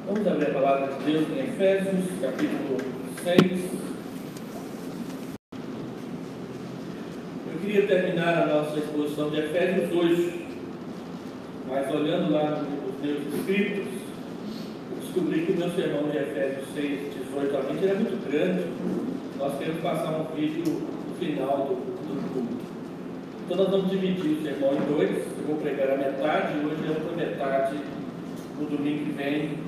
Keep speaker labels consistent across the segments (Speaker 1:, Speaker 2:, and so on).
Speaker 1: Vamos abrir a palavra de Deus em Efésios, capítulo 6. Eu queria terminar a nossa exposição de Efésios hoje, mas olhando lá nos meus escritos, eu descobri que o meu sermão de Efésios 6, 18 a 20 era muito grande. Nós queremos passar um vídeo no final do culto. Então nós vamos dividir o sermão em dois. Eu vou pregar a metade e hoje a outra metade no domingo que vem.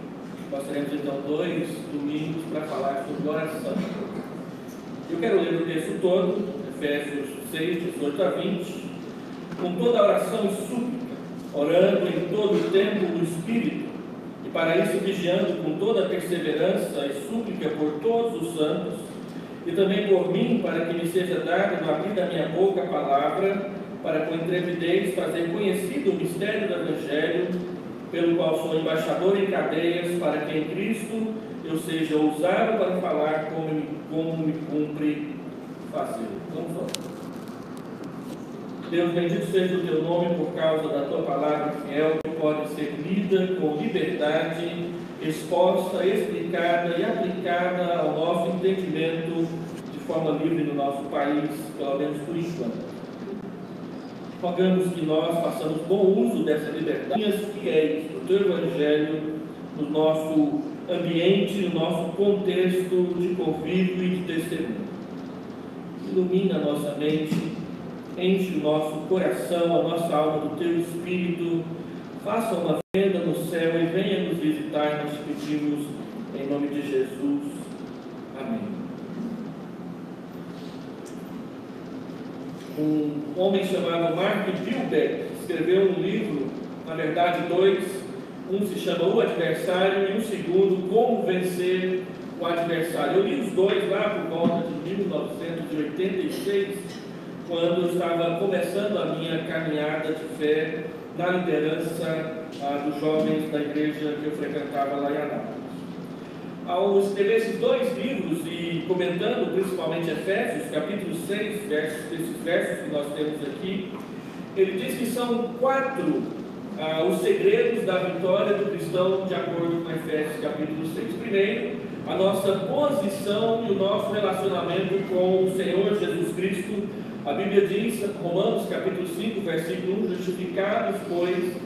Speaker 1: Nós teremos então 2 domingos para falar sobre oração. Eu quero ler o texto todo, Efésios 6, 18 a 20. Com toda oração e súplica, orando em todo o tempo no Espírito, e para isso vigiando com toda perseverança e súplica por todos os santos, e também por mim, para que me seja dado no abrir da minha boca a palavra, para com intrepidez fazer conhecido o mistério do Evangelho, pelo qual sou embaixador em cadeias, para que em Cristo eu seja ousado para falar como me cumpre fazer. Vamos lá. Deus, bendito seja o teu nome por causa da tua palavra fiel, que pode ser lida com liberdade, exposta, explicada e aplicada ao nosso entendimento de forma livre no nosso país, pelo menos por enquanto. Rogamos que nós façamos bom uso dessa liberdade fiéis do teu Evangelho no nosso ambiente, no nosso contexto de convívio e de testemunho. Ilumina a nossa mente, enche o nosso coração, a nossa alma do teu Espírito, faça uma fenda no céu e venha nos visitar, nós pedimos em nome de Jesus. Amém. Um homem chamado Mark Bilbeck escreveu um livro, na verdade 2, um se chama O Adversário e o segundo, Como Vencer o Adversário. Eu li os dois lá por volta de 1986, quando eu estava começando a minha caminhada de fé na liderança dos jovens da igreja que eu frequentava lá em Anápolis. Ao escrever esses 2 livros e comentando principalmente Efésios, capítulo 6, esses versos que nós temos aqui, ele diz que são 4 os segredos da vitória do cristão de acordo com Efésios capítulo 6. Primeiro, a nossa posição e o nosso relacionamento com o Senhor Jesus Cristo. A Bíblia diz, Romanos capítulo 5, versículo 1, justificados, pois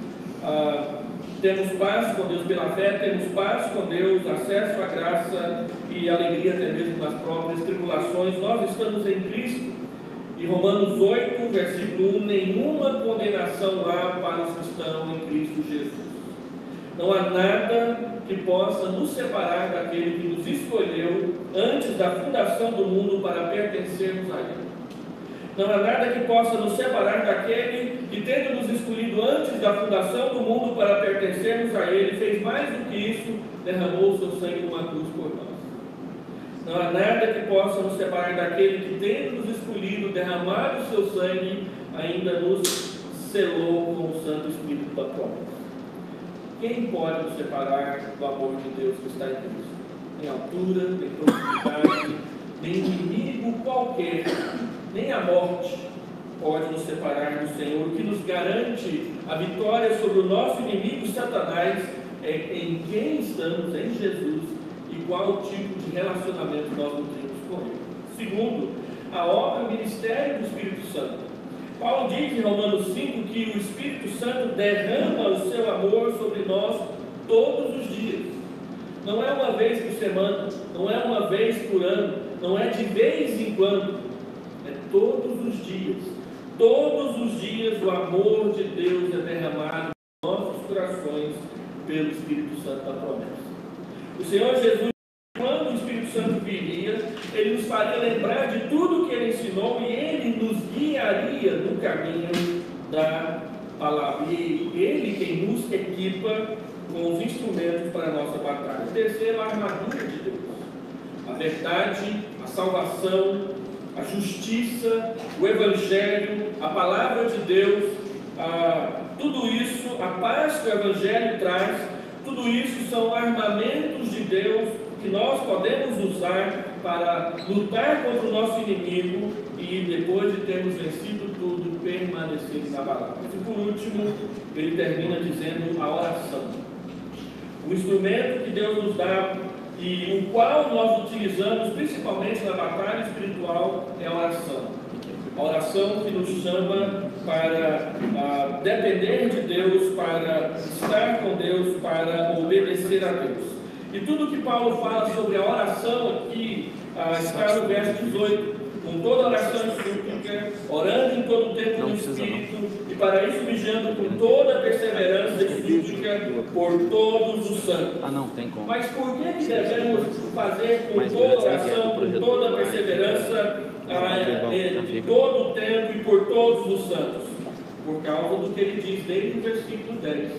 Speaker 1: temos paz com Deus pela fé, temos paz com Deus, acesso à graça e alegria até mesmo nas próprias tribulações. Nós estamos em Cristo. E Romanos 8, versículo 1, nenhuma condenação há para os que estão em Cristo Jesus. Não há nada que possa nos separar daquele que nos escolheu antes da fundação do mundo para pertencermos a Ele. Não há nada que possa nos separar daquele que, tendo nos escolhido antes da fundação do mundo para pertencermos a Ele, fez mais do que isso, derramou o seu sangue numa cruz por nós. Não há nada que possa nos separar daquele que, tendo nos escolhido, derramado o seu sangue, ainda nos selou com o Santo Espírito da promessa. Quem pode nos separar do amor de Deus que está em Cristo? Nem altura, nem profundidade, nem inimigo qualquer, nem a morte pode nos separar do Senhor. O que nos garante a vitória sobre o nosso inimigo Satanás é em quem estamos, em Jesus, e qual tipo de relacionamento nós nutrimos com Ele. Segundo, a obra e o ministério do Espírito Santo. Paulo diz em Romanos 5 que o Espírito Santo derrama o seu amor sobre nós todos os dias. Não é uma vez por semana, não é uma vez por ano, não é de vez em quando, é todos os dias. Todos os dias o amor de Deus é derramado em nossos corações pelo Espírito Santo da promessa. O Senhor Jesus, quando o Espírito Santo viria, Ele nos faria lembrar de tudo que Ele ensinou e Ele nos guiaria no caminho da palavra. E Ele quem nos equipa com os instrumentos para a nossa batalha. Terceiro, a armadura de Deus. A verdade, a salvação, a justiça, o Evangelho, a palavra de Deus, tudo isso, a paz que o Evangelho traz, tudo isso são armamentos de Deus que nós podemos usar para lutar contra o nosso inimigo e, depois de termos vencido tudo, permanecer inabalável. E por último, ele termina dizendo a oração. O instrumento que Deus nos dá e o qual nós utilizamos principalmente na batalha espiritual é a oração. A oração que nos chama para depender de Deus, para estar com Deus, para obedecer a Deus. E tudo que Paulo fala sobre a oração aqui está no verso 18. Com toda oração e súplica, orando em todo o tempo no Espírito, e para isso vigiando com toda perseverança e súplica por todos os santos.
Speaker 2: Tem como.
Speaker 1: Mas por que devemos fazer com toda oração, com toda perseverança, em todo o tempo e por todos os santos? Por causa do que ele diz desde o versículo 10,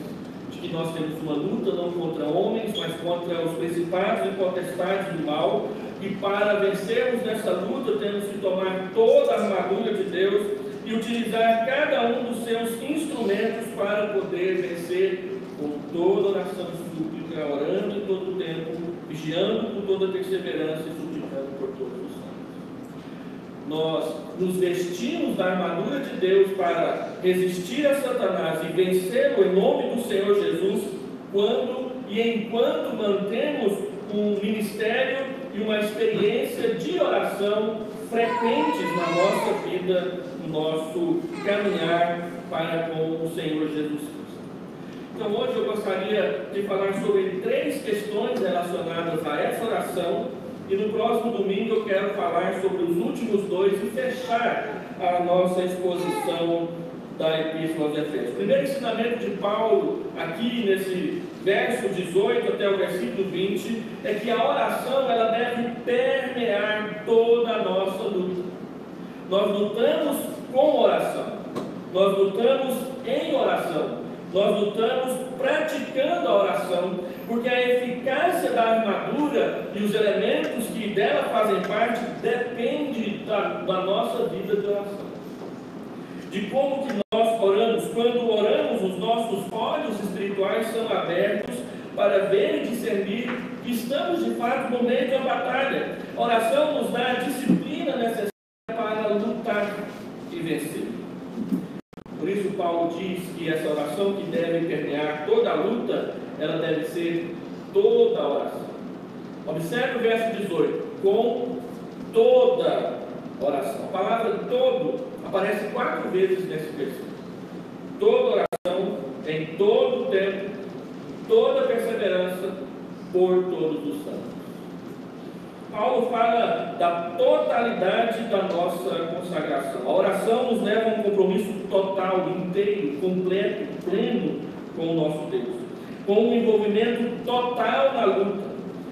Speaker 1: de que nós temos uma luta não contra homens, mas contra os principados e potestades do mal. E para vencermos nessa luta, temos que tomar toda a armadura de Deus e utilizar cada um dos seus instrumentos para poder vencer com toda oração e súplica, orando em todo o tempo, vigiando com toda perseverança e suplicando por todos os santos. Nós nos vestimos da armadura de Deus para resistir a Satanás e vencê-lo em nome do Senhor Jesus, quando e enquanto mantemos um ministério e uma experiência de oração frequentes na nossa vida, no nosso caminhar para com o Senhor Jesus Cristo. Então hoje eu gostaria de falar sobre 3 questões relacionadas a essa oração, e no próximo domingo eu quero falar sobre os últimos 2 e fechar a nossa exposição da Epístola aos Efésios. O primeiro ensinamento de Paulo, aqui nesse verso 18 até o versículo 20, é que a oração ela deve permear toda a nossa luta. Nós lutamos com oração, nós lutamos em oração, nós lutamos praticando a oração, porque a eficácia da armadura e os elementos que dela fazem parte depende da nossa vida de oração. De como que nós oramos. Quando oramos, os nossos olhos espirituais são abertos para ver e discernir que estamos de fato no meio de uma batalha. A oração nos dá a disciplina necessária para lutar e vencer. Por isso Paulo diz que essa oração que deve permear toda a luta, ela deve ser toda a oração. Observe o verso 18. Com toda oração. A palavra todo aparece 4 vezes nesse versículo. Toda oração, em todo o tempo, toda perseverança, por todos os santos. Paulo fala da totalidade da nossa consagração. A oração nos leva a um compromisso total, inteiro, completo, pleno com o nosso Deus. Com um envolvimento total na luta,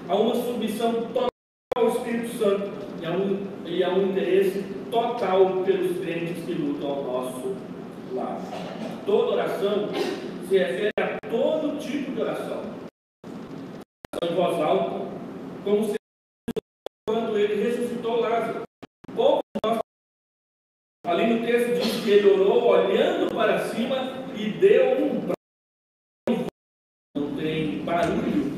Speaker 1: a uma submissão total ao Espírito Santo e a um interesse total pelos crentes que lutam ao nosso lado. Toda oração se refere a todo tipo de oração. Oração em voz alta, como se quando ele ressuscitou Lázaro. Ali no texto diz que ele orou olhando para cima e deu um brado. Não tem barulho,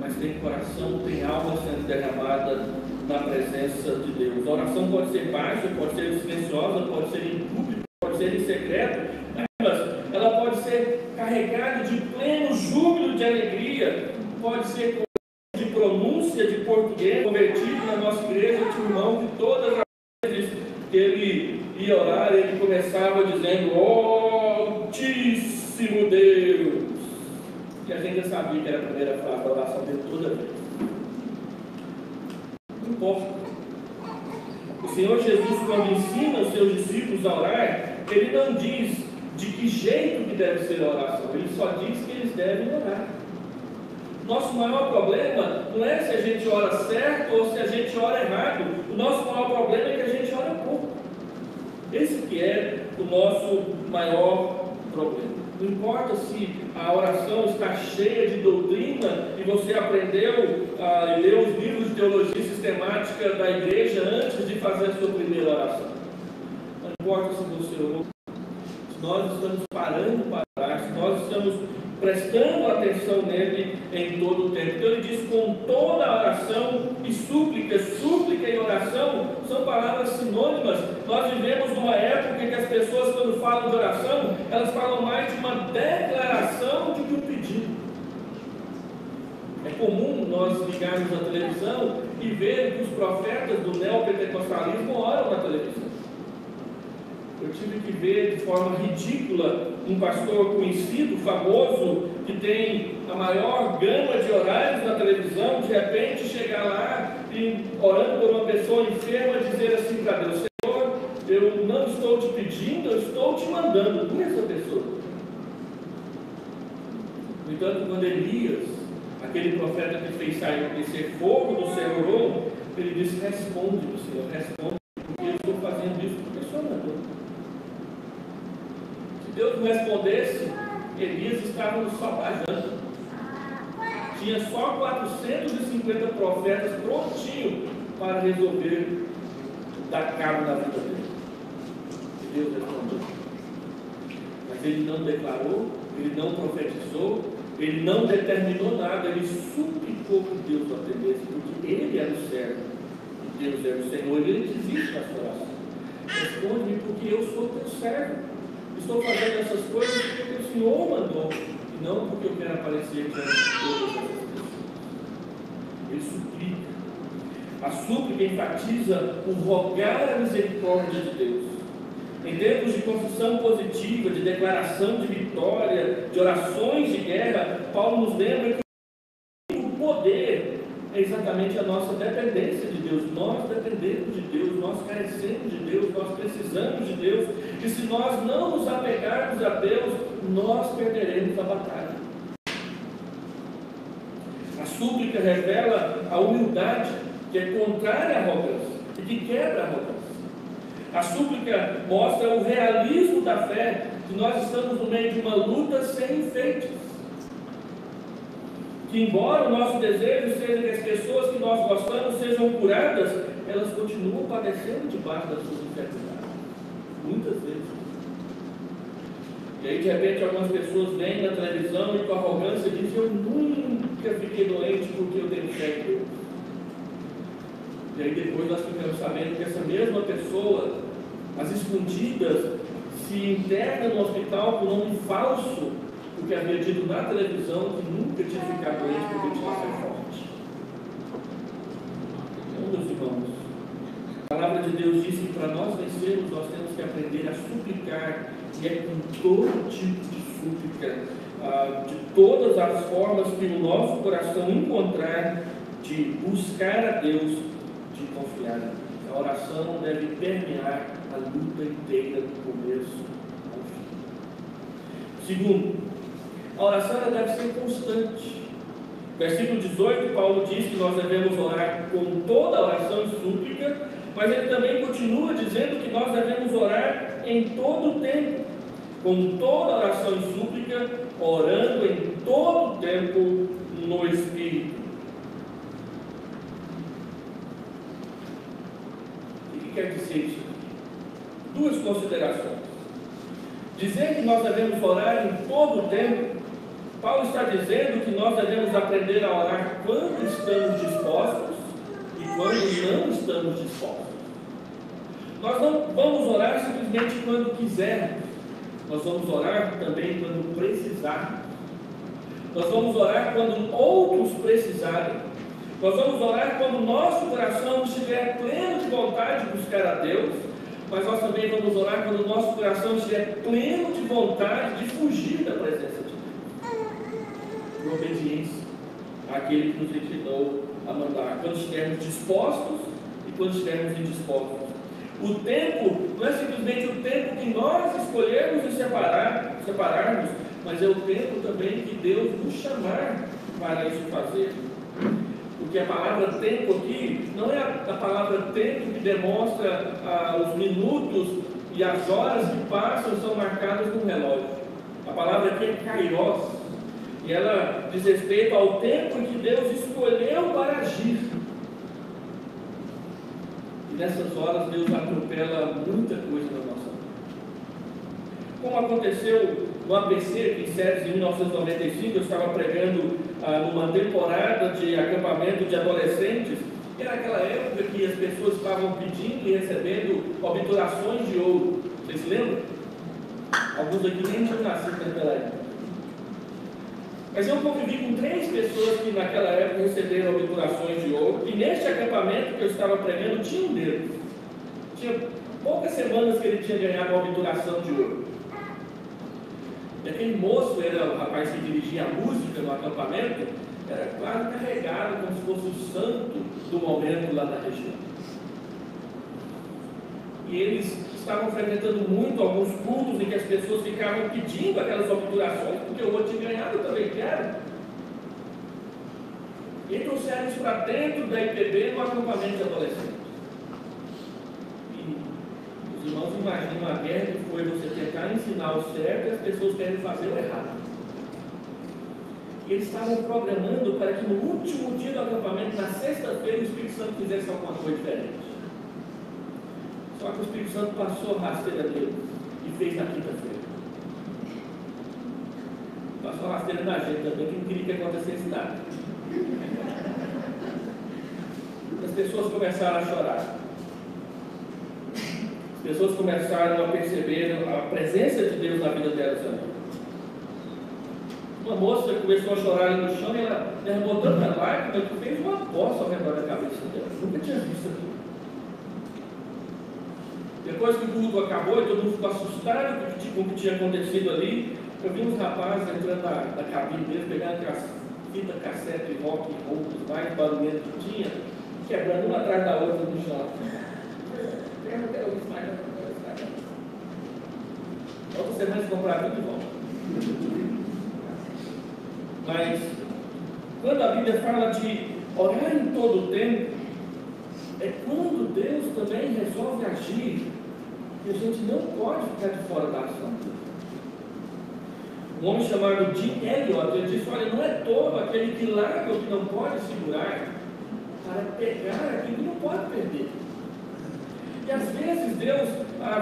Speaker 1: mas tem coração, tem alma sendo derramada na presença de Deus. A oração pode ser baixa, pode ser silenciosa, pode ser em público, pode ser em secreto, mas ela pode ser carregada de pleno júbilo de alegria, pode ser de pronúncia de português convertido na nossa igreja. Tinha um irmão que todas as vezes que ele ia orar, ele começava dizendo: Altíssimo Deus, e a gente já sabia que era a primeira frase da oração dele toda vez. Não importa. O Senhor Jesus, quando ensina os seus discípulos a orar, ele não diz de que jeito que deve ser a oração, ele só diz que eles devem orar. Nosso maior problema não é se a gente ora certo ou se a gente ora errado. O nosso maior problema é que a gente ora pouco. Esse que é o nosso maior problema. Não importa se a oração está cheia de doutrina e você aprendeu a ler os livros de teologia sistemática da igreja antes de fazer a sua primeira oração. Não importa se você orou, se nós estamos parando para orar, se nós estamos prestando atenção nele em todo o tempo. Então ele diz: com toda a oração e súplica. Súplica e oração são palavras sinônimas. Nós vivemos numa época em que as pessoas, quando falam de oração, elas falam mais de uma declaração do que um pedido. comum nós ligarmos a televisão e ver que os profetas do neopentecostalismo oram na televisão. Eu tive que ver de forma ridícula um pastor conhecido, famoso, que tem a maior gama de horários na televisão, de repente chegar lá e, orando por uma pessoa enferma, dizer assim para Deus: Senhor, eu não estou te pedindo, eu estou te mandando por essa pessoa. No entanto, quando Elias, aquele profeta que fez sair descer fogo do Senhor, ele disse: responde-me, Senhor, responde, porque eu estou fazendo isso porque o Senhor mandou. Se Deus não respondesse, Elias estava no sol rajando. Tinha só 450 profetas prontinhos para resolver dar cabo na vida dele. E Deus respondeu. Mas ele não declarou, ele não profetizou, ele não determinou nada, ele suplicou que Deus o atendesse, porque ele era o servo e Deus era o Senhor. Ele desiste da sua oração. Responde-me, porque eu sou teu servo. Estou fazendo essas coisas porque o Senhor mandou, e não porque eu quero aparecer diante de todas essas pessoas. Ele suplica. A súplica enfatiza o rogar a misericórdia de Deus. Em tempos de confissão positiva, de declaração de vitória, de orações de guerra, Paulo nos lembra que o poder é exatamente a nossa dependência de Deus. Nós dependemos de Deus, nós carecemos de Deus, nós precisamos de Deus. E se nós não nos apegarmos a Deus, nós perderemos a batalha. A súplica revela a humildade, que é contrária à arrogância e que quebra a arrogância. A súplica mostra o realismo da fé, que nós estamos no meio de uma luta sem enfeites. Que embora o nosso desejo seja que as pessoas que nós gostamos sejam curadas, elas continuam padecendo debaixo das suas enfermidades. Muitas vezes. E aí de repente algumas pessoas vêm na televisão e com arrogância dizem: eu nunca fiquei doente porque eu tenho fé em Deus. E aí depois nós ficamos sabendo que essa mesma pessoa, às escondidas, se interna no hospital com nome falso, porque havia dito na televisão que nunca tinha ficado doente porque tinha fé forte. Então, meus irmãos, a palavra de Deus diz que para nós vencermos, nós temos que aprender a suplicar, e é com todo tipo de súplica, de todas as formas que o nosso coração encontrar, de buscar a Deus, de confiar. A oração deve permear a luta inteira do começo ao fim. Segundo, a oração ela deve ser constante. Versículo 18, Paulo diz que nós devemos orar com toda oração e súplica, mas ele também continua dizendo que nós devemos orar em todo o tempo, com toda oração e súplica, orando em todo o tempo no Espírito. O que quer dizer isso? Duas considerações. Dizer que nós devemos orar em todo o tempo, Paulo está dizendo que nós devemos aprender a orar quando estamos dispostos e quando não estamos dispostos. Nós não vamos orar simplesmente quando quisermos, nós vamos orar também quando precisarmos. Nós vamos orar quando outros precisarem. Nós vamos orar quando o nosso coração estiver pleno de vontade de buscar a Deus, mas nós também vamos orar quando o nosso coração estiver pleno de vontade de fugir da presença de Deus, por obediência àquele que nos ensinou a mandar, quando estivermos dispostos e quando estivermos indispostos. O tempo não é simplesmente o tempo que nós escolhemos e separarmos, mas é o tempo também que Deus nos chamar para isso fazer. Porque a palavra tempo aqui não é a palavra tempo que demonstra os minutos e as horas que passam são marcadas no relógio. A palavra aqui é kairos, e ela diz respeito ao tempo em que Deus escolheu para agir. E nessas horas Deus atropela muita coisa na nossa vida. Como aconteceu no ABC, em Sérgio, em 1995, eu estava pregando numa temporada de acampamento de adolescentes. Era aquela época que as pessoas estavam pedindo e recebendo obturações de ouro. Vocês se lembram? Alguns aqui nem tinham nascido naquela época. Mas eu convivi com 3 pessoas que naquela época receberam obturações de ouro, e neste acampamento que eu estava pregando tinha um deles. Tinha poucas semanas que ele tinha ganhado uma obturação de ouro. E aquele moço era o rapaz que dirigia a música no acampamento, era quase carregado como se fosse o santo do momento lá na região. E eles estavam frequentando muito alguns cultos em que as pessoas ficavam pedindo aquelas obturações, porque o outro tinha ganhado, eu também quero. E trouxeram isso para dentro da IPB no acampamento de adolescentes. E os irmãos imaginam a guerra que foi você tentar ensinar o certo e as pessoas querem fazer o errado. E eles estavam programando para que no último dia do acampamento, na sexta-feira, o Espírito Santo fizesse alguma coisa diferente. Só que o Espírito Santo passou a rasteira dele e fez na quinta-feira. Passou a rasteira na gente também, que não queria que acontecesse nada. As pessoas começaram a chorar. As pessoas começaram a perceber a presença de Deus na vida delas também. Uma moça começou a chorar ali no chão e ela derramou tanta lágrima que fez uma poça ao redor da cabeça dela. Nunca tinha visto aquilo. Depois que o culto acabou e todo mundo ficou assustado com o que tinha acontecido ali, eu vi uns rapazes entrando na cabine deles, pegando aquelas fitas cassete, rock, roupas, mais barulhento que tinha, quebrando uma atrás da outra no chão. Eu não quero isso mais, outra semana eles compraram tudo de volta. Mas, quando a Bíblia fala de orar em todo o tempo, é quando Deus também resolve agir, e a gente não pode ficar de fora da ação. Um homem chamado Jim Elliot, ele disse: olha, não é tolo aquele que larga o que não pode segurar para pegar aquilo que não pode perder. E às vezes Deus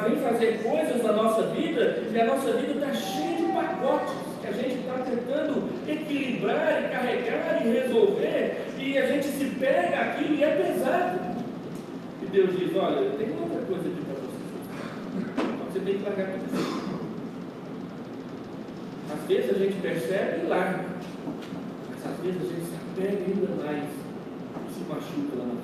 Speaker 1: vem fazer coisas na nossa vida, e a nossa vida está cheia de pacotes que a gente está tentando equilibrar e carregar e resolver, e a gente se pega aquilo e é pesado. E Deus diz: olha, tem outra coisa aqui para você. Você tem que largar tudo isso. Às vezes a gente percebe e larga, mas às vezes a gente se apega ainda mais e se machuca lá na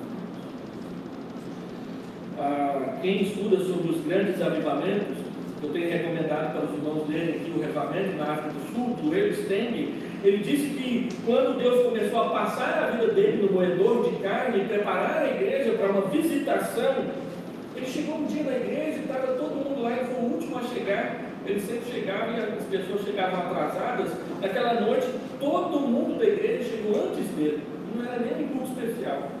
Speaker 1: frente. Quem estuda sobre os grandes avivamentos, eu tenho recomendado para os irmãos lerem aqui o Avivamento na África do Sul, do Will Steng. Ele disse que quando Deus começou a passar a vida dele no moedor de carne e preparar a igreja para uma visitação, ele chegou um dia na igreja e estava todo mundo lá, ele foi o último a chegar. Ele sempre chegava e as pessoas chegavam atrasadas. Naquela noite, todo mundo da igreja chegou antes dele, não era nem um culto especial.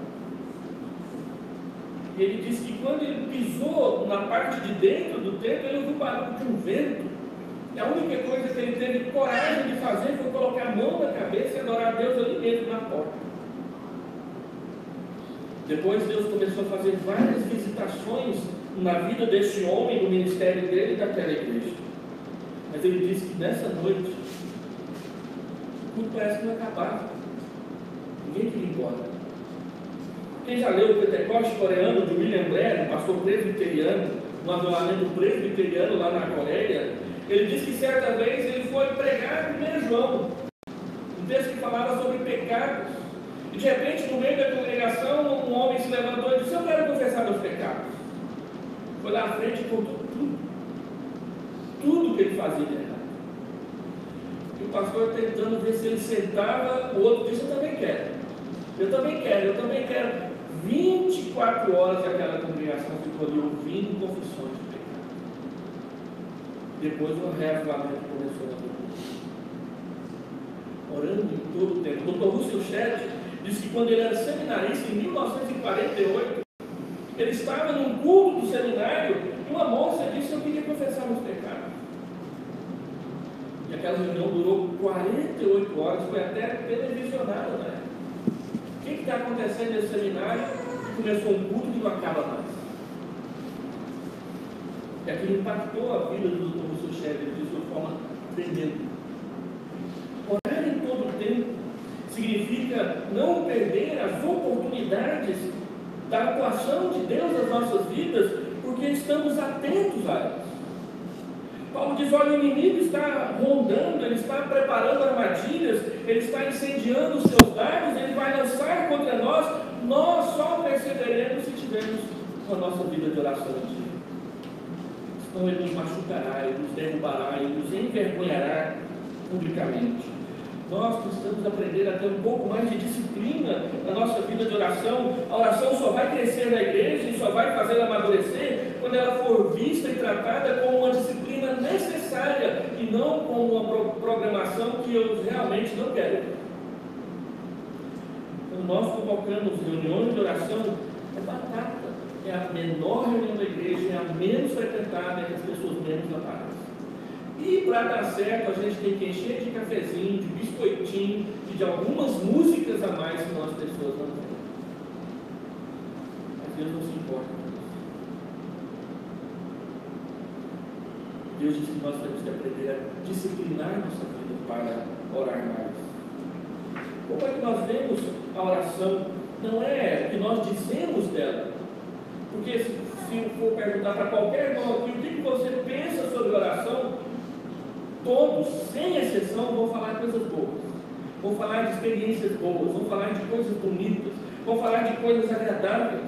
Speaker 1: E ele disse que quando ele pisou na parte de dentro do templo, ele ouviu o barulho de um vento. E a única coisa que ele teve coragem de fazer foi colocar a mão na cabeça e adorar a Deus ali mesmo na porta. Depois Deus começou a fazer várias visitações na vida desse homem, no ministério dele e daquela igreja. Mas ele disse que nessa noite, tudo parece que não acabava. Ninguém queria ir embora. Quem já leu o Pentecoste coreano de William Blair, um pastor presbiteriano, um avivamento presbiteriano lá na Coreia, ele disse que certa vez ele foi pregar no 1 João, um texto que falava sobre pecados. E de repente, no meio da congregação, um homem se levantou e disse: eu quero confessar meus pecados. Foi lá à frente e contou tudo que ele fazia de errado. E o pastor tentando ver se ele sentava, o outro disse: eu também quero. Eu também quero, eu também quero. 24 horas aquela congregação ficou ali ouvindo confissões de pecado. Depois o reavivamento começou a orar. Orando em todo o tempo. O Dr. Russell Shedd disse que quando ele era seminarista, em 1948, ele estava num culto do seminário e uma moça disse: eu queria confessar meus pecados. E aquela reunião durou 48 horas, foi até televisionada, né? O que está acontecendo nesse seminário? Começou um culto que não acaba mais. E aquilo impactou a vida do Dr. Russell Shedd, ele disse de uma forma tremenda. Orar em todo o tempo significa não perder as oportunidades da atuação de Deus nas nossas vidas, porque estamos atentos a elas. Paulo diz: olha, o inimigo está rondando, ele está preparando armadilhas, ele está incendiando os seus dardos, ele vai lançar contra nós. Nós só perseveremos se tivermos a nossa vida de oração em dia. Senão ele nos machucará, ele nos derrubará, ele nos envergonhará publicamente. Nós precisamos aprender a ter um pouco mais de disciplina na nossa vida de oração. A oração só vai crescer na igreja e só vai fazer amadurecer quando ela for vista e tratada como uma disciplina necessária e não como uma programação que eu realmente não quero. Quando nós convocamos reuniões de oração, é batata. É a menor reunião da igreja, é a menos frequentada, é que as pessoas menos aparecem. E para dar certo, a gente tem que encher de cafezinho, de biscoitinho e de algumas músicas a mais que as pessoas não têm. Mas Deus não se importa com isso. Deus diz que nós temos que aprender a disciplinar nossa vida para orar mais. Como é que nós vemos a oração? Não é o que nós dizemos dela. Porque se eu for perguntar para qualquer irmão aqui o que você pensa sobre oração, todos, sem exceção, vão falar coisas boas, vão falar de experiências boas, vão falar de coisas bonitas, vão falar de coisas agradáveis,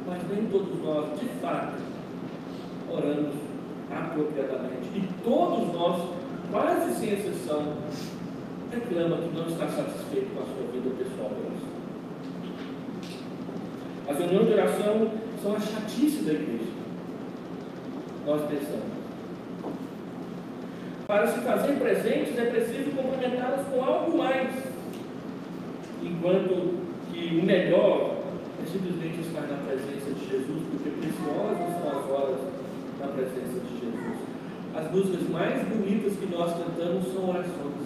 Speaker 1: mas nem todos nós, de fato, oramos apropriadamente. E todos nós, quase sem exceção, reclamam que não está satisfeito com a sua vida pessoal de oração. As reuniões de oração são a chatice da igreja. Nós pensamos. Para se fazer presentes é preciso complementá-las com algo mais. Enquanto que o melhor é simplesmente estar na presença de Jesus, porque preciosas são as horas na presença de Jesus. As músicas mais bonitas que nós cantamos são orações.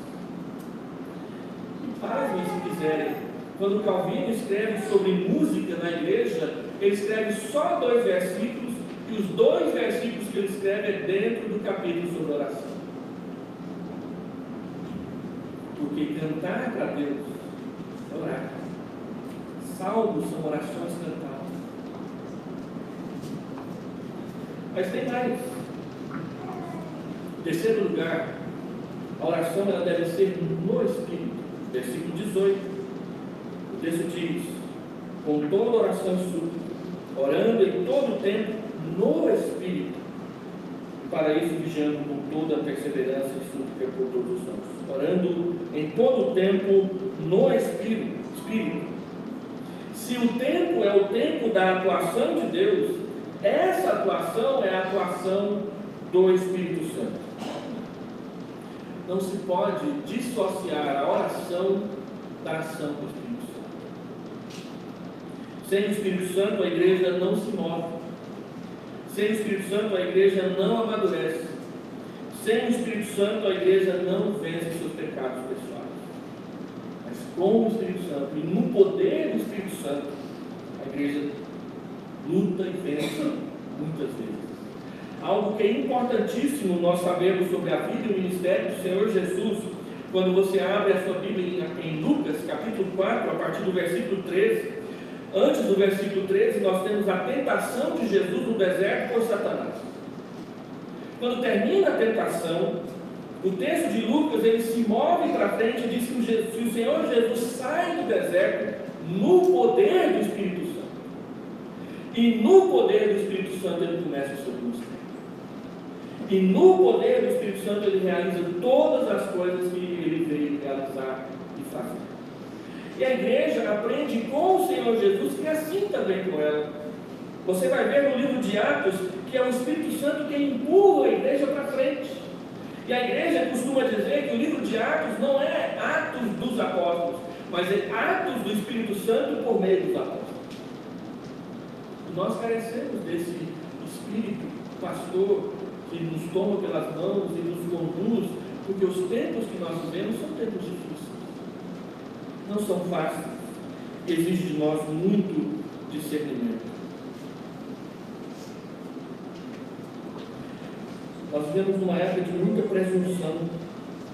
Speaker 1: E pasmem se quiserem. Quando Calvino escreve sobre música na igreja, ele escreve só 2 versículos, e os 2 versículos que ele escreve é dentro do capítulo sobre oração. Porque cantar para Deus é orar. Salmos são orações cantadas. Mas tem mais. Em terceiro lugar, a oração ela deve ser no Espírito. Versículo 18. O texto diz: com toda oração e súplica, orando em todo o tempo no Espírito, e para isso vigiando com toda a perseverança e súplica por todos os santos. Orando em todo o tempo no Espírito. Se o tempo é o tempo da atuação de Deus, essa atuação é a atuação do Espírito Santo. Não se pode dissociar a oração da ação do Espírito Santo. Sem o Espírito Santo, a igreja não se move. Sem o Espírito Santo, a igreja não amadurece. Sem o Espírito Santo, a igreja não vence seus pecados pessoais. Mas com o Espírito Santo e no poder do Espírito Santo, a igreja luta e vence muitas vezes. Algo que é importantíssimo nós sabermos sobre a vida e o ministério do Senhor Jesus, quando você abre a sua Bíblia em Lucas, capítulo 4, a partir do versículo 13. Antes do versículo 13, nós temos a tentação de Jesus no deserto por Satanás. Quando termina a tentação, o texto de Lucas, ele se move para frente e diz que o Senhor Jesus sai do deserto no poder do Espírito Santo. E no poder do Espírito Santo ele começa o seu ministério. E no poder do Espírito Santo ele realiza todas as coisas que ele veio realizar e fazer. E a igreja aprende com o Senhor Jesus que assim também com ela. Você vai ver no livro de Atos que é o Espírito Santo quem empurra a igreja para frente. E a igreja costuma dizer que o livro de Atos não é Atos dos apóstolos, mas é Atos do Espírito Santo por meio dos apóstolos. E nós carecemos desse Espírito pastor que nos toma pelas mãos e nos conduz, porque os tempos que nós vivemos são tempos difíceis. Não são fáceis. Exige de nós muito discernimento. Nós vivemos numa época de muita presunção.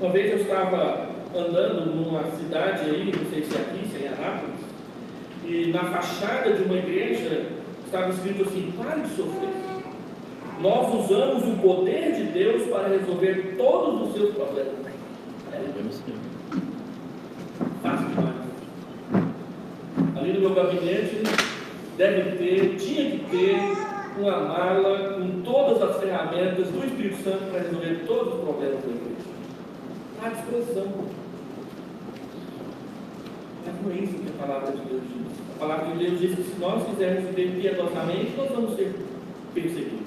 Speaker 1: Uma vez eu estava andando numa cidade aí, não sei se é aqui, se é em Anápolis, e na fachada de uma igreja estava escrito assim: pare de sofrer. nós usamos o poder de Deus para resolver todos os seus problemas. Fácil demais. Ali no meu gabinete tinha que ter uma mala com todas as ferramentas do Espírito Santo para resolver todos os problemas da igreja. À disposição. Mas não é isso que a palavra de Deus diz. A palavra de Deus diz que se nós quisermos viver piedosamente, nós vamos ser perseguidos.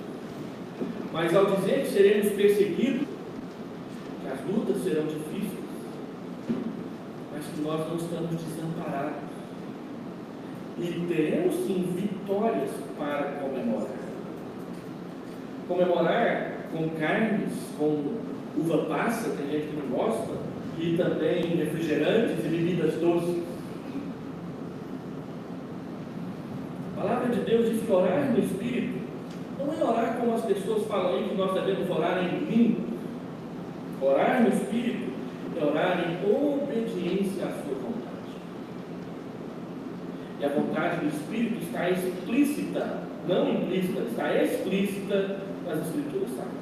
Speaker 1: Mas ao dizer que seremos perseguidos, que as lutas serão difíceis, mas que nós não estamos desamparados. E teremos sim vitórias para comemorar. Comemorar com carnes, com uva passa, tem gente que não gosta, e também refrigerantes e bebidas doces. A palavra de Deus diz que orar no Espírito não é orar como as pessoas falam aí que nós devemos orar em domingo. Orar no Espírito é orar em obediência à sua vontade. E a vontade do Espírito está explícita, não implícita, está explícita nas Escrituras Sagradas.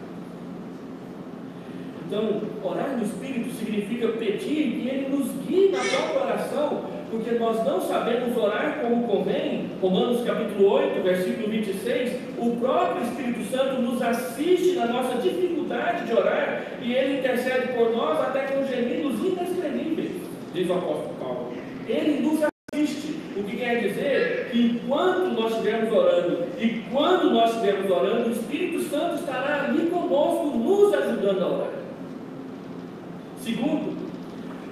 Speaker 1: Então, orar no Espírito significa pedir que Ele nos guie na própria oração, porque nós não sabemos orar como convém. Romanos capítulo 8, versículo 26, o próprio Espírito Santo nos assiste na nossa dificuldade de orar, e Ele intercede por nós até com gemidos inexprimíveis, diz o apóstolo Paulo. Ele nos assiste, o que quer dizer que enquanto nós estivermos orando, e quando nós estivermos orando, o Espírito Santo estará ali conosco, nos ajudando a orar. Segundo,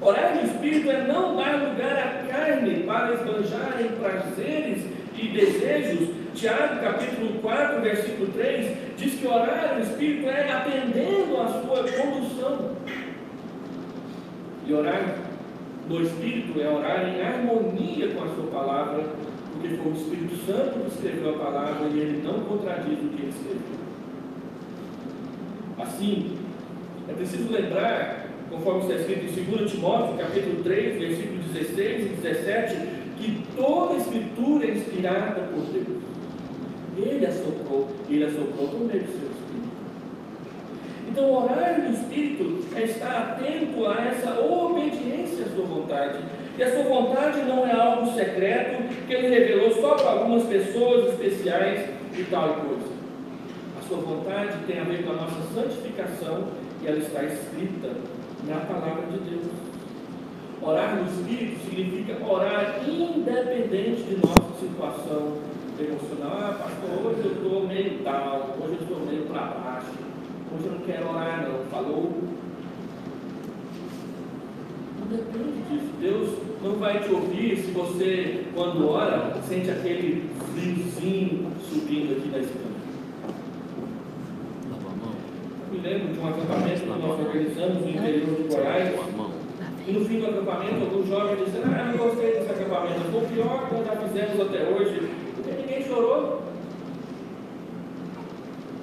Speaker 1: orar no Espírito é não dar lugar à carne para esbanjar em prazeres e desejos. Tiago, capítulo 4, versículo 3, diz que orar no Espírito é atendendo à sua condução. E orar no Espírito é orar em harmonia com a sua palavra, porque foi o Espírito Santo que escreveu a palavra e ele não contradiz o que ele escreveu. Assim, é preciso lembrar, conforme está escrito em 2 Timóteo, capítulo 3, versículos 16 e 17, que toda a Escritura é inspirada por Deus. Ele assoprou por meio do seu Espírito. Então, orar no Espírito é estar atento a essa obediência à sua vontade. E a sua vontade não é algo secreto que Ele revelou só para algumas pessoas especiais e tal coisa. A sua vontade tem a ver com a nossa santificação e ela está escrita na palavra de Deus. Orar no Espírito significa orar independente de nossa situação emocional. Pastor, hoje eu estou meio down, hoje eu estou meio para baixo, hoje eu não quero orar não, falou? Não depende disso. Deus não vai te ouvir se você, quando ora, sente aquele friozinho subindo aqui na escada. Me lembro de um acampamento que nós organizamos no interior de Goiás, e no fim do acampamento alguns jovens disseram: não gostei desse acampamento, foi o pior que nós já fizemos até hoje, porque ninguém chorou.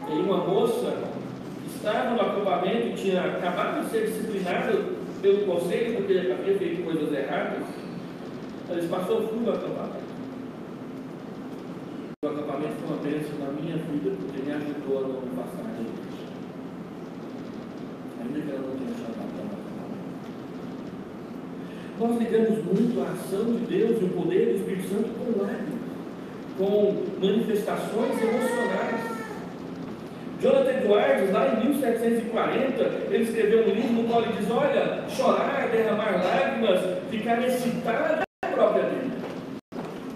Speaker 1: E uma moça que estava no acampamento e tinha acabado de ser disciplinada pelo conselho porque havia feito coisas erradas, ela passou frio no acampamento. O acampamento foi uma bênção na minha vida, porque me ajudou a não me passar da igreja. Ainda que ela não tenha chamado para nós ligamos muito a ação de Deus e o poder do Espírito Santo com lágrimas, com manifestações emocionais. Jonathan Edwards, lá em 1740, ele escreveu um livro no qual ele diz: olha, chorar, derramar lágrimas, ficar excitado é a própria vida.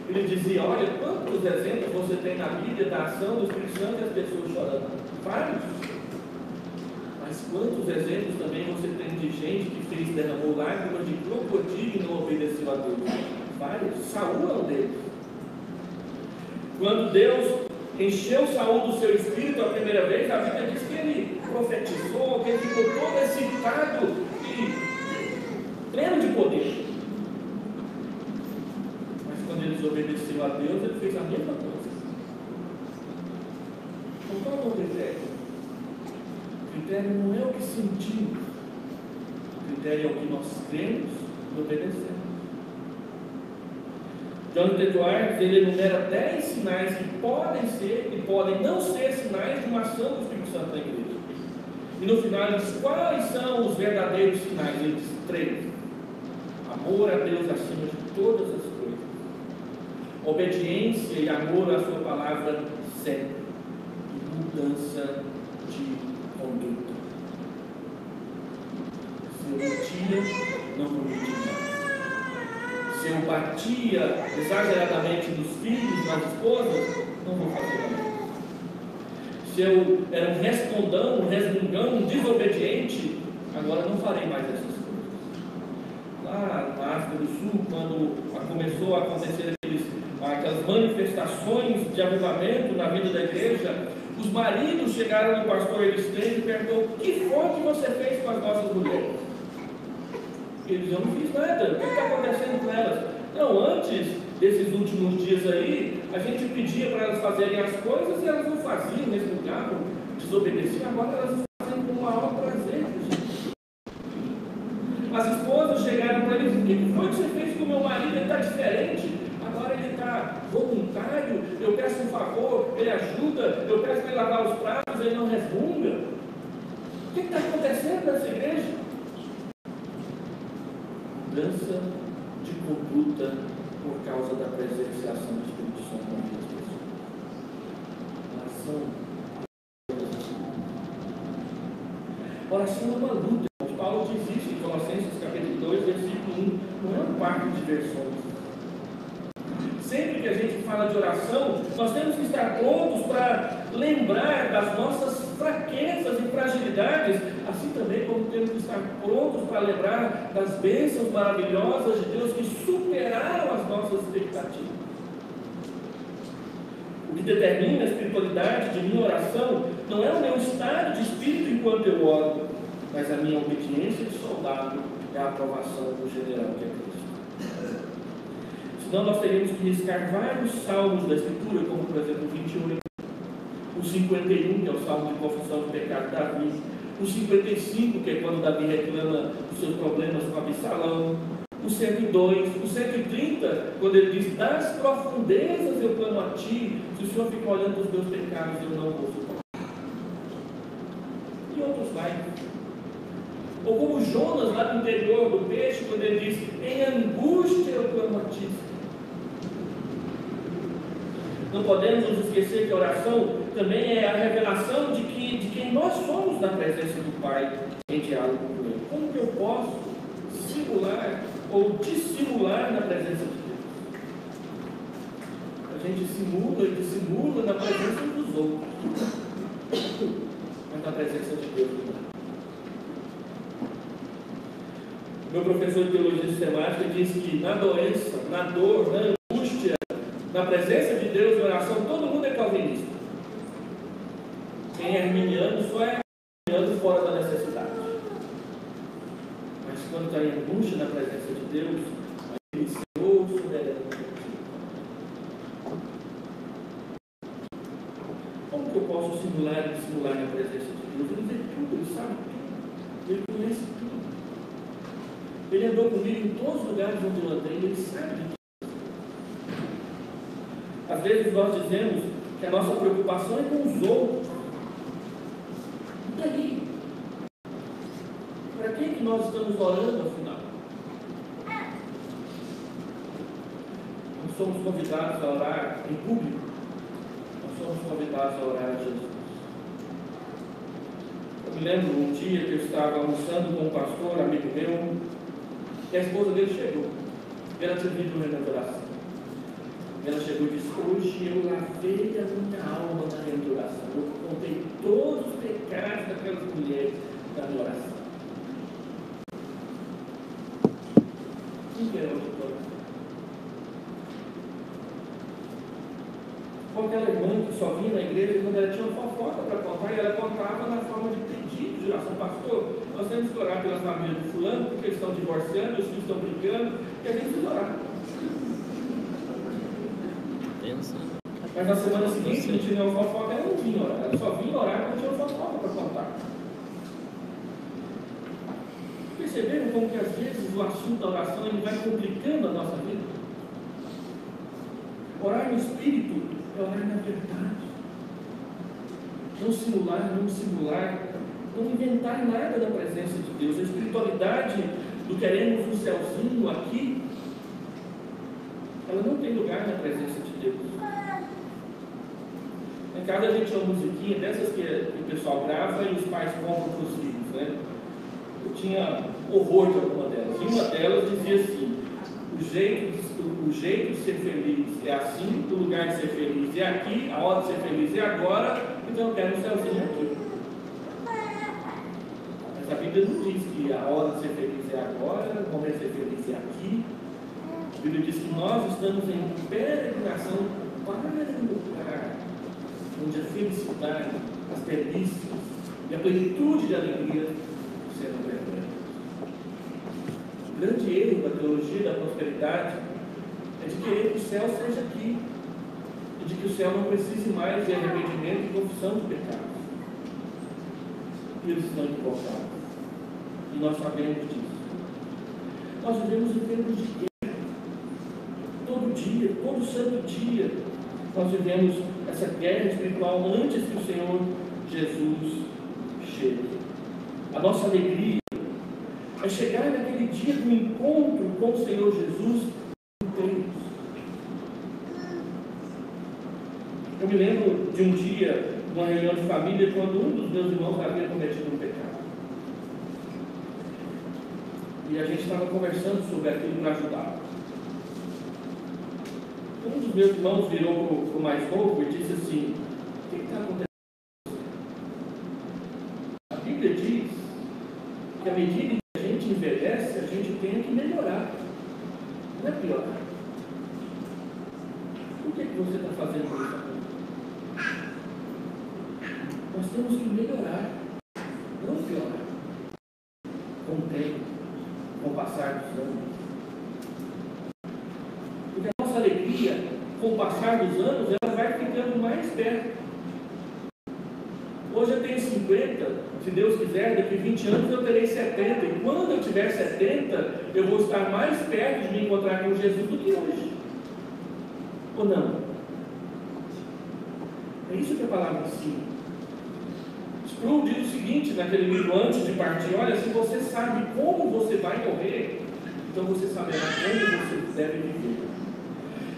Speaker 1: Ele dizia: olha, quantos exemplos você tem na Bíblia da ação do Espírito Santo e as pessoas chorando? Vários. Mas quantos exemplos também você tem de gente que derramou lágrimas de crocodilo e não obedeceu a Deus? Vários. Saul é um deles. Quando Deus encheu Saul do seu espírito a primeira vez, a Bíblia diz que ele profetizou, que ele ficou todo excitado e pleno de poder. Mas quando ele desobedeceu a Deus, ele fez a mesma coisa. Então qual é o critério? O critério não é o que sentimos, o critério é o que nós cremos e obedecemos. John Edwards, ele enumera 10 sinais que podem ser e podem não ser sinais de uma ação do Espírito Santo na igreja. E no final ele diz quais são os verdadeiros sinais. Ele diz 3: amor a Deus acima de todas as coisas, obediência e amor à sua palavra sempre, e mudança de conduta. Se eu mentia, não vou mentir mais. Se eu batia exageradamente nos filhos, nas esposas, não vou fazer mais. Se eu era um respondão, um resmungão, um desobediente, agora não farei mais essas coisas. Lá na África do Sul, quando começou a acontecer aquelas manifestações de avivamento na vida da igreja, os maridos chegaram no pastor Elistênio e perguntou: o que foi que você fez com as nossas mulheres? Ele disse: eu não fiz nada, o que está acontecendo com elas? Não, antes desses últimos dias aí, a gente pedia para elas fazerem as coisas e elas não faziam, nesse lugar, desobedeciam, agora elas fazem com o maior prazer. As esposas chegaram para ele e disseram: o que foi que você fez com o meu marido? Ele está diferente, agora ele está voluntário, eu peço um favor, ele ajuda, eu peço para ele lavar os pratos, ele não resmunga. O que está acontecendo nessa igreja? Mudança de conduta por causa da presença e ação do Espírito Santo na vida das pessoas. Oração é uma luta. Paulo diz isso em Colossenses capítulo 2, versículo 1, não é um parque de diversões. Sempre que a gente fala de oração, nós temos que estar prontos para lembrar das nossas fraquezas e fragilidades, assim também como temos que estar prontos para lembrar das bênçãos maravilhosas de Deus que superaram as nossas expectativas. O que determina a espiritualidade de minha oração não é o meu estado de espírito enquanto eu oro, mas a minha obediência de soldado é a aprovação do general que é Cristo. Senão nós teríamos que riscar vários salmos da Escritura, como por exemplo o 28, o 51, que é o salmo de confissão do pecado de Davi, o 55, que é quando Davi reclama dos seus problemas com Absalão, o 102, o 130, quando ele diz: das profundezas eu clamo a ti, se o Senhor fica olhando os meus pecados, eu não vou suportar. E outros mais. Ou como Jonas, lá no interior do peixe, quando ele diz: em angústia eu clamo a ti. Não podemos nos esquecer que a oração também é a revelação de quem nós somos na presença do Pai em diálogo com Ele. Como que eu posso simular ou dissimular na presença de Deus? A gente simula e dissimula na presença dos outros, mas na presença de Deus não. Meu professor de teologia sistemática diz que na doença, na dor, na angústia, na presença de Deus, na oração, todo mundo é calvinista. Quem é arminiano só é arminiano fora da necessidade. Mas quando está em angústia na presença de Deus, aí ele se ouve soberano. Como que eu posso simular e dissimular na presença de Deus? Ele vê tudo, ele sabe tudo, ele conhece tudo. Ele andou comigo em todos os lugares onde eu andei, ele sabe de tudo. Às vezes nós dizemos que a nossa preocupação é com os outros. E daí? Para quem que nós estamos orando afinal? Nós somos convidados a orar em público. Nós somos convidados a orar a Jesus. Eu me lembro um dia que eu estava almoçando com um pastor, amigo meu, e a esposa dele chegou. E ela tinha vindo na minha oração. Ela chegou e disse: hoje eu lavei a minha alma na minha oração. Eu contei todos os pecados daquelas mulheres na minha oração. Quem que era o auditório? Com aquela irmã que só vinha na igreja quando ela tinha uma fofoca para contar, e ela contava na forma de pedido de oração. Pastor, nós temos que orar pela família do fulano, porque eles estão divorciando, os filhos estão brigando, e a gente precisa orar. Mas na semana seguinte, não tinha uma fofoca, ela não vinha orar. Ela só vinha orar quando tinha uma fofoca para contar. Perceberam como que às vezes o assunto da oração ele vai complicando a nossa vida? Orar no Espírito é orar na verdade. Não simular, não inventar nada da presença de Deus. A espiritualidade do queremos um céuzinho aqui, ela não tem lugar na presença de Deus. Em casa a gente tinha uma musiquinha dessas que o pessoal grava e os pais compram para os filhos, né? Eu tinha horror de alguma delas. E uma delas dizia assim: o jeito de ser feliz é assim, o lugar de ser feliz é aqui, a hora de ser feliz é agora, então eu quero um céuzinho aqui. Mas a Bíblia não diz que a hora de ser feliz é agora, o momento de ser feliz é aqui. A Bíblia diz que nós estamos em peregrinação para um lugar onde a felicidade, as delícias e a plenitude de alegria serão verdadeiras. O grande erro da teologia da prosperidade é de querer que o céu seja aqui, e de que o céu não precise mais de arrependimento e confissão de pecados. E eles estão equivocados. E nós sabemos disso. Nós vivemos em tempos de guerra. Todo dia, todo santo dia, nós vivemos essa guerra espiritual antes que o Senhor Jesus chegue. A nossa alegria é chegar naquele dia do encontro com o Senhor Jesus inteiros. Eu me lembro de um dia, numa reunião de família, quando um dos meus irmãos havia cometido um pecado. E a gente estava conversando sobre aquilo para ajudá-lo. Um dos meus irmãos virou para o mais novo e disse assim: o que está acontecendo? A Bíblia diz que à medida que a gente envelhece, a gente tem que melhorar, não é piorar. Por que você está fazendo isso? Nós temos que melhorar, não piorar, com o tempo, com o passar dos anos. Porque a nossa alegria, com o passar dos anos, ela vai ficando mais perto. Hoje eu tenho 50, se Deus quiser, daqui 20 anos eu terei 70. E quando eu tiver 70, eu vou estar mais perto de me encontrar com Jesus do que hoje. Ou não? É isso que a palavra ensina. Sproul diz o seguinte naquele livro antes de partir: olha, se você sabe como você vai morrer, então você saberá como você deve viver.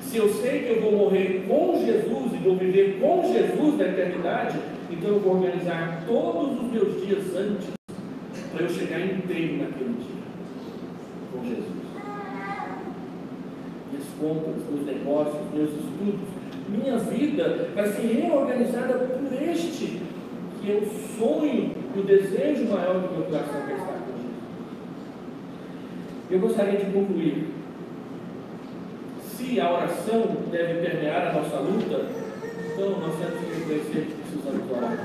Speaker 1: Se eu sei que eu vou morrer com Jesus e vou viver com Jesus na eternidade, então eu vou organizar todos os meus dias antes para eu chegar inteiro naquele dia com Jesus. Minhas compras, meus negócios, meus estudos, minha vida vai ser reorganizada por este, que é o sonho e o desejo maior do meu coração, que é estar com Jesus. Eu gostaria de concluir. Se a oração deve permear a nossa luta, então nós temos que reconhecer que precisamos orar.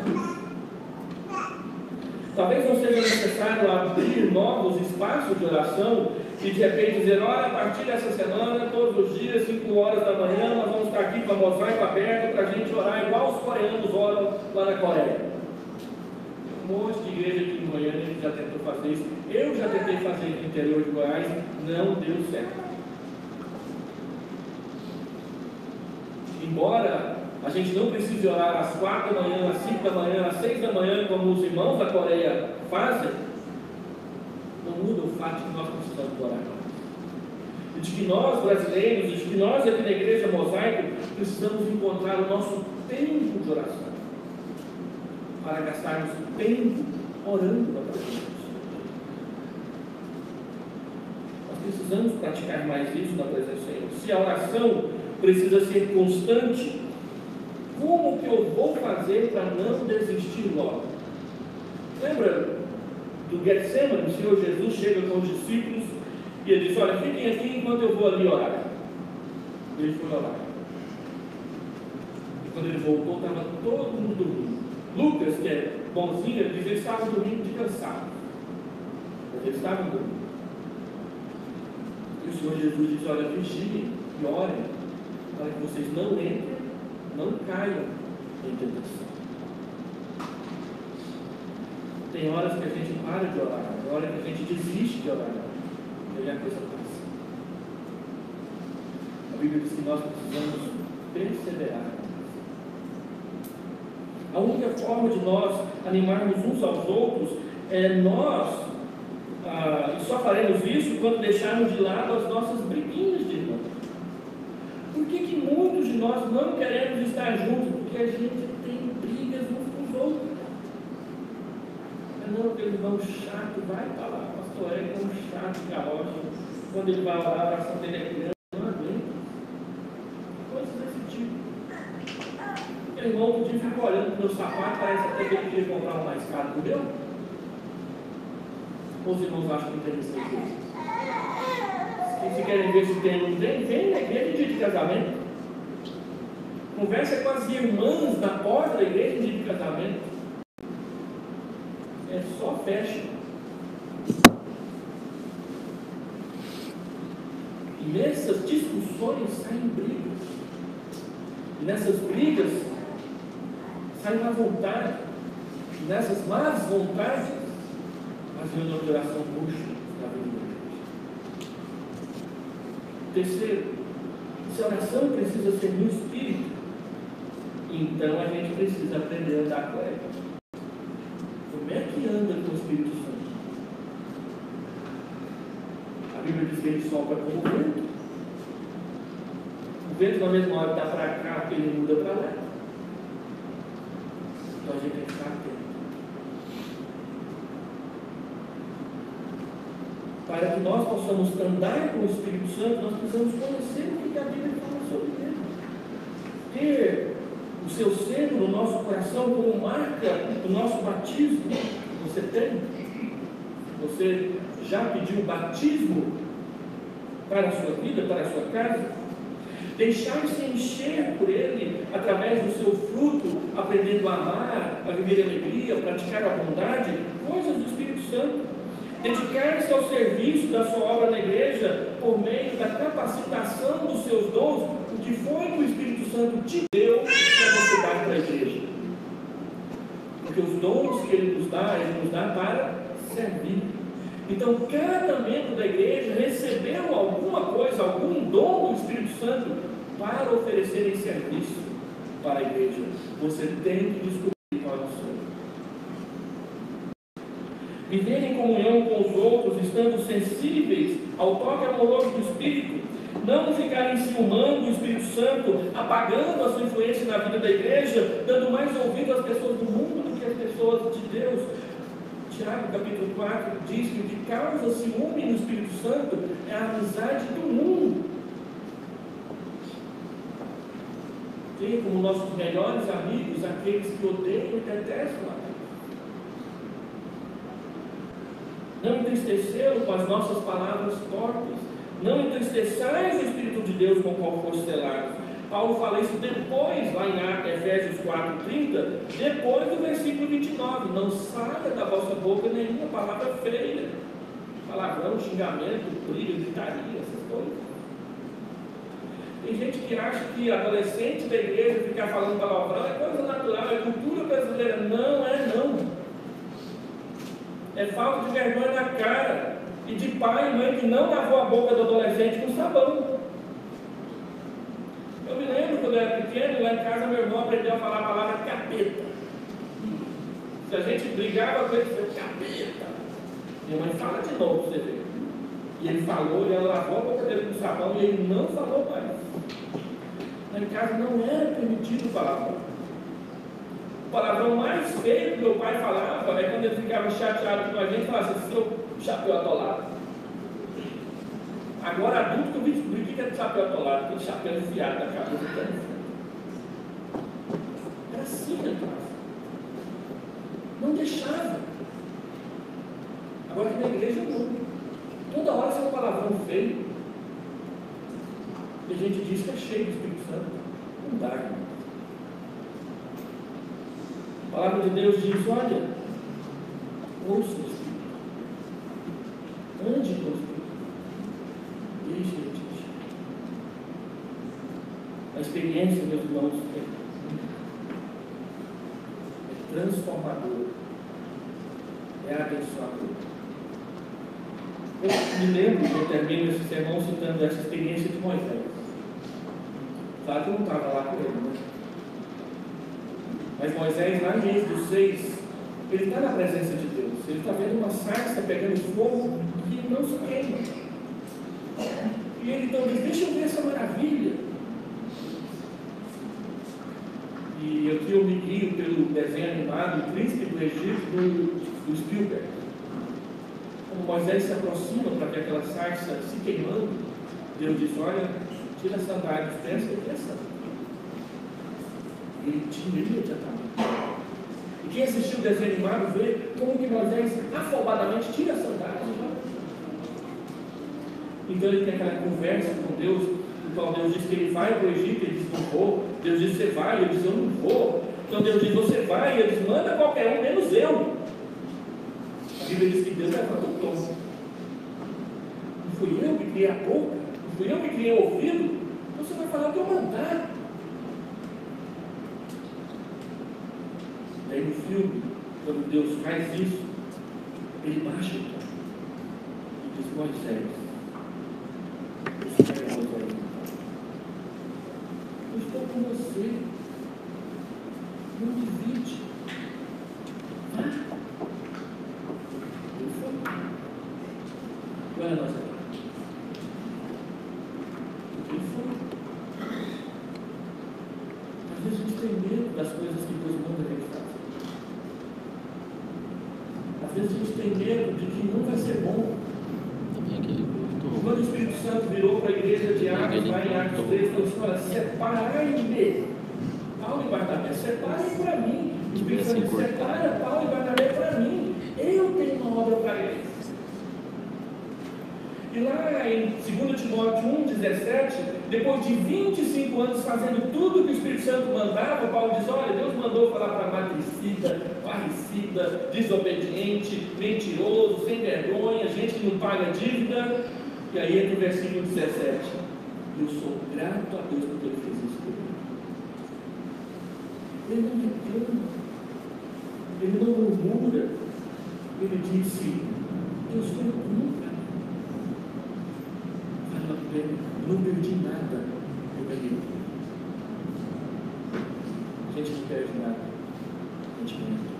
Speaker 1: Talvez não seja necessário abrir novos espaços de oração e de repente dizer: olha, a partir dessa semana, todos os dias, 5 horas da manhã, nós vamos estar aqui com a mosaico aberta para a gente orar igual os coreanos oram lá na Coreia. Um monte de igreja aqui em Goiânia já tentou fazer isso. Eu já tentei fazer no interior de Goiás, não deu certo. Embora a gente não precise orar às 4 da manhã, às 5 da manhã, às 6 da manhã, como os irmãos da Coreia fazem, não muda o fato de que nós precisamos orar. E de que nós, brasileiros, e de que nós aqui na Igreja Mosaico, precisamos encontrar o nosso tempo de oração, para gastarmos tempo orando na presença de Deus. Nós precisamos praticar mais isso na presença do Senhor. Se a oração precisa ser constante, como que eu vou fazer para não desistir logo? Lembra do Getsemane? O Senhor Jesus chega com os discípulos e ele diz: olha, fiquem aqui enquanto eu vou ali orar. E ele foi orar. E quando ele voltou, estava todo mundo dormindo. Lucas, que é bonzinho, ele diz que eles estavam dormindo de cansado. Mas eles estavam dormindo. E o Senhor Jesus diz: olha, vigiem e orem, para que vocês não entrem, não caiam em tentação. Tem horas que a gente para de orar, tem horas que a gente desiste de orar, e aí a coisa passa. Bíblia diz que nós precisamos perseverar. A única forma de nós animarmos uns aos outros é nós, e só faremos isso quando deixarmos de lado as nossas briguinhas de irmãos. Por que muitos de nós não queremos estar juntos? Porque a gente tem brigas uns com os outros. Não, aquele irmão chato, vai para lá, pastor é um chato, garrocha. Quando ele vai lá, a oração dele é grande, não aguenta. Coisas desse tipo. Aquele irmão que fica olhando para o meu sapato, parece até que ele queria comprar um mais caro do meu. Os irmãos acham que não tem isso aqui. Se querem ver se tem ou não tem, vem na igreja em dia de casamento. Conversa com as irmãs na porta da igreja em dia de casamento. É só fecha. E nessas discussões saem brigas. E nessas brigas sai má vontade. E nessas más vontades, as reuniões de oração murcham na vida da igreja. Terceiro, se a oração precisa ser no Espírito, então a gente precisa aprender a andar com ela. Como é que anda com o Espírito Santo? A Bíblia diz que ele sopra como o vento. O vento, na mesma hora, está para cá, ele muda para lá. Então a gente tem que ficar atento. Para que nós possamos andar com o Espírito Santo, nós precisamos conhecer o que a Bíblia fala sobre ele. Ter o seu selo no nosso coração como marca do nosso batismo. Você tem? Você já pediu batismo para a sua vida, para a sua casa? Deixar-se encher por ele através do seu fruto, aprendendo a amar, a viver alegria, a praticar a bondade, coisas do Espírito Santo. Dedicar-se ao serviço da sua obra na igreja por meio da capacitação dos seus dons, o que foi que o Espírito Santo te deu para você dar para a igreja. Porque os dons que ele nos dá para servir. Então, cada membro da igreja recebeu alguma coisa, algum dom do Espírito Santo para oferecer em serviço para a igreja. Você tem que descobrir qual é o seu. Viver em comunhão com os outros, estando sensíveis ao toque amoroso do Espírito, não ficar enciumando o Espírito Santo, apagando a sua influência na vida da igreja, dando mais ouvido às pessoas do mundo do que às pessoas de Deus. Tiago capítulo 4 diz que o que causa ciúme no Espírito Santo é a amizade do mundo. Tem como nossos melhores amigos aqueles que odeiam e detestam a Deus. Não entristecê-lo com as nossas palavras torpes. Não entristeçais o Espírito de Deus com o qual foste selados. Paulo fala isso depois, lá em Efésios 4:30, depois do versículo 29. Não saia da vossa boca nenhuma palavra feia. Palavrão, xingamento, briga, gritaria, essas coisas. Tem gente que acha que adolescente da igreja ficar falando palavrão é coisa natural, é cultura brasileira. Não é não. É falta de vergonha na cara e de pai e mãe que não lavou a boca do adolescente com sabão. Eu me lembro quando eu era pequeno, lá em casa meu irmão aprendeu a falar a palavra capeta. Se a gente brigava com ele, ele falou capeta. Minha mãe fala de novo para você ver. E ele falou, e ela lavou a boca dele com sabão e ele não falou mais. Lá em casa não era permitido palavrão. O palavrão mais feio que meu pai falava é quando ele ficava chateado com a gente e falava assim, seu chapéu atolado. Agora adulto que eu vi descobrir o que é chapéu atolado, aquele chapéu enfiado na cabeça. Era assim na casa. Não deixava. Agora na igreja não. Toda hora sai um palavrão feio. E a gente diz que é cheio do Espírito Santo. Não dá. A palavra de Deus diz, olha, ouça o Espírito. Ande com o Espírito. Deixe ele te deixar. A experiência, meus irmãos, é transformadora. É abençoadora. Eu me lembro, eu termino esse sermão citando essa experiência de Moisés. Claro que eu não estava lá com ele, né? Mas Moisés, lá em Êxodo 6, ele está na presença de Deus. Ele está vendo uma sarça pegando fogo que não se queima. E ele então diz: deixa eu ver essa maravilha. E aqui eu me guio pelo desenho animado O Príncipe do Egito, do Spielberg. Quando Moisés se aproxima para ver aquela sarça se queimando, Deus diz: olha, tira a sandália dos pés, que é santo. Ele tira imediatamente. E quem assistiu o desenho animado vê como que Moisés afobadamente tira a sandália. Então ele tem aquela conversa com Deus, no qual Deus diz que ele vai para o Egito, ele diz: não vou. Deus diz: você vai, ele diz: eu não vou. Então Deus diz: você vai, ele diz: manda qualquer um, menos eu. A Bíblia diz que Deus levanta o tom. Não fui eu que criei a boca, não fui eu que criei o ouvido, então você vai falar o que eu mandar. Daí no filme, quando Deus faz isso, ele baixa o tom e diz: Moisés, eu estou com você, não divide. Ele foi. Olha a nossa parte. Ele foi. Às vezes a gente tem medo das coisas que Deus manda que a gente faça. Às vezes a gente tem medo de que não vai ser bom. Quando o Espírito Santo virou para a igreja de Atos, lá em Atos 3, falou assim: olha, separai-me, Paulo e Barnabé, separem para mim. O Espírito Santo disse: separa Paulo e Barnabé para mim, eu tenho uma obra para eles. E lá em 2 Timóteo 1,17, depois de 25 anos fazendo tudo que o Espírito Santo mandava, Paulo diz: olha, Deus mandou falar para matricida, parricida, desobediente, mentiroso, sem vergonha, gente que não paga dívida. E aí entra o versículo 17: eu sou grato a Deus porque Ele fez isso comigo. Ele não reclama, ele não murmura, ele disse: Deus foi bom para mim. Vale a pena, não perdi nada, eu ganhei. A gente não perde nada, a gente ganha.